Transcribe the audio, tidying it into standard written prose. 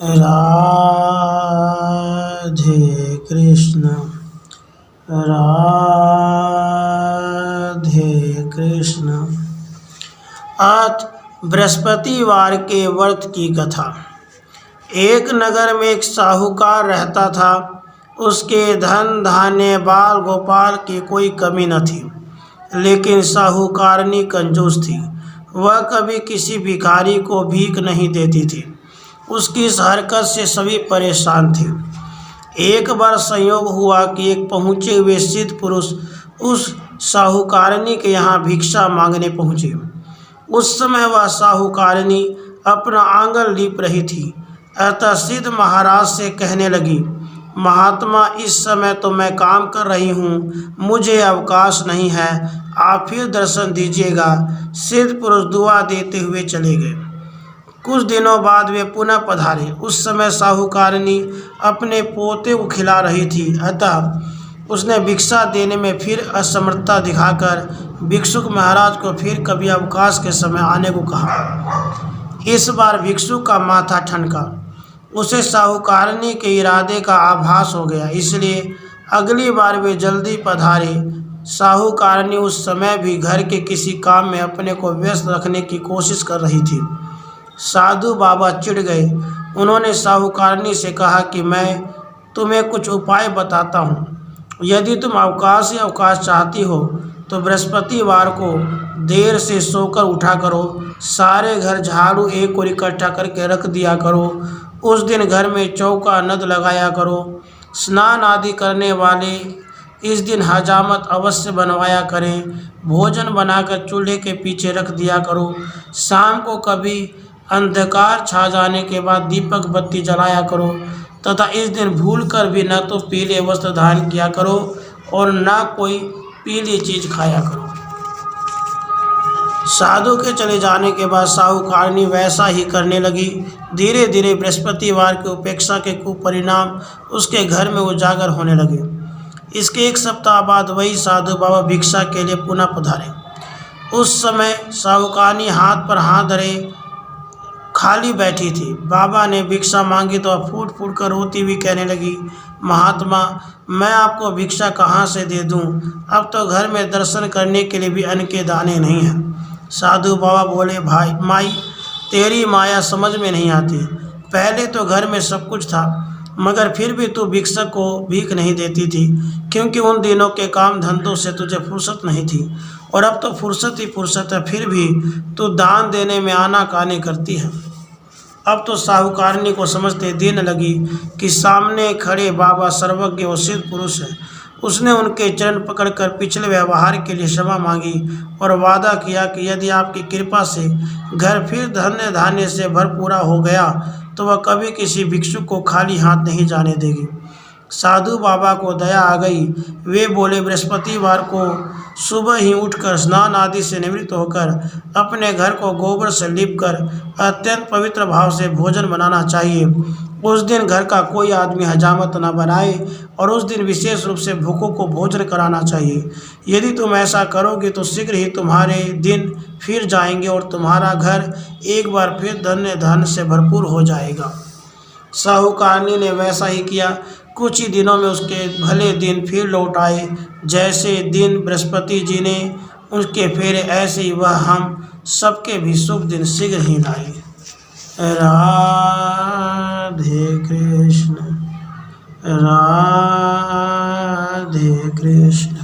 राधे कृष्ण राधे कृष्ण। आज बृहस्पतिवार के व्रत की कथा। एक नगर में एक साहूकार रहता था। उसके धन धान्य बाल गोपाल की कोई कमी न थी, लेकिन साहूकारनी कंजूस थी। वह कभी किसी भिखारी को भीख नहीं देती थी। उसकी इस हरकत से सभी परेशान थे। एक बार संयोग हुआ कि एक पहुँचे हुए सिद्ध पुरुष उस साहूकारनी के यहाँ भिक्षा मांगने पहुँचे। उस समय वह साहूकारनी अपना आंगन लीप रही थी। अतः सिद्ध महाराज से कहने लगी, महात्मा, इस समय तो मैं काम कर रही हूँ, मुझे अवकाश नहीं है, आप फिर दर्शन दीजिएगा। सिद्ध पुरुष दुआ देते हुए चले गए। कुछ दिनों बाद वे पुनः पधारे। उस समय साहूकारनी अपने पोते को खिला रही थी, अतः उसने भिक्षा देने में फिर असमर्थता दिखाकर भिक्षुक महाराज को फिर कभी अवकाश के समय आने को कहा। इस बार भिक्षुक का माथा ठनका। उसे साहूकारनी के इरादे का आभास हो गया, इसलिए अगली बार वे जल्दी पधारे। साहूकारनी उस समय भी घर के किसी काम में अपने को व्यस्त रखने की कोशिश कर रही थी। साधु बाबा चिढ़ गए। उन्होंने साहूकारनी से कहा कि मैं तुम्हें कुछ उपाय बताता हूँ। यदि तुम अवकाश या अवकाश चाहती हो तो बृहस्पतिवार को देर से सोकर उठा करो। सारे घर झाड़ू एक और इकट्ठा करके रख दिया करो। उस दिन घर में चौका नद लगाया करो। स्नान आदि करने वाले इस दिन हजामत अवश्य बनवाया करें। भोजन बनाकर चूल्हे के पीछे रख दिया करो। शाम को कभी अंधकार छा जाने के बाद दीपक बत्ती जलाया करो तथा इस दिन भूलकर भी न तो पीले वस्त्र धारण किया करो और न कोई पीली चीज खाया करो। साधु के चले जाने के बाद साहूकारनी वैसा ही करने लगी। धीरे धीरे बृहस्पतिवार की उपेक्षा के कुपरिणाम उसके घर में उजागर होने लगे। इसके एक सप्ताह बाद वही साधु बाबा भिक्षा के लिए पुनः पधारे। उस समय साहूकारनी हाथ पर हाथ धरे खाली बैठी थी। बाबा ने भिक्षा मांगी तो फूट फूट कर रोती हुई कहने लगी, महात्मा, मैं आपको भिक्षा कहाँ से दे दूँ? अब तो घर में दर्शन करने के लिए भी अन्न के दाने नहीं हैं। साधु बाबा बोले, भाई माई, तेरी माया समझ में नहीं आती। पहले तो घर में सब कुछ था, मगर फिर भी तू भिक्षक को भीख नहीं देती थी, क्योंकि उन दिनों के काम धंधों से तुझे फुर्सत नहीं थी। और अब तो फुर्सत ही फुर्सत है, फिर भी तू दान देने में आनाकानी करती है। अब तो साहूकारनी को समझते दिन लगी कि सामने खड़े बाबा सर्वज्ञ और सिद्ध पुरुष हैं। उसने उनके चरण पकड़कर पिछले व्यवहार के लिए क्षमा मांगी और वादा किया कि यदि आपकी कृपा से घर फिर धन्य धान्य से भरपूरा हो गया तो वह कभी किसी भिक्षुक को खाली हाथ नहीं जाने देगी। साधु बाबा को दया आ गई। वे बोले, बृहस्पतिवार को सुबह ही उठकर स्नान आदि से निवृत्त होकर अपने घर को गोबर से लीपकर अत्यंत पवित्र भाव से भोजन बनाना चाहिए। उस दिन घर का कोई आदमी हजामत न बनाए और उस दिन विशेष रूप से भूखों को भोजन कराना चाहिए। यदि तुम ऐसा करोगे तो शीघ्र ही तुम्हारे दिन फिर जाएंगे और तुम्हारा घर एक बार फिर धन्य धन से भरपूर हो जाएगा। साहूकारनी ने वैसा ही किया। कुछ ही दिनों में उसके भले दिन फिर लौट आए। जैसे दिन बृहस्पति जी ने उनके फेरे, ऐसे ही वह हम सबके भी शुभ दिन शीघ्र ही लाए। राधे कृष्ण राधे कृष्ण।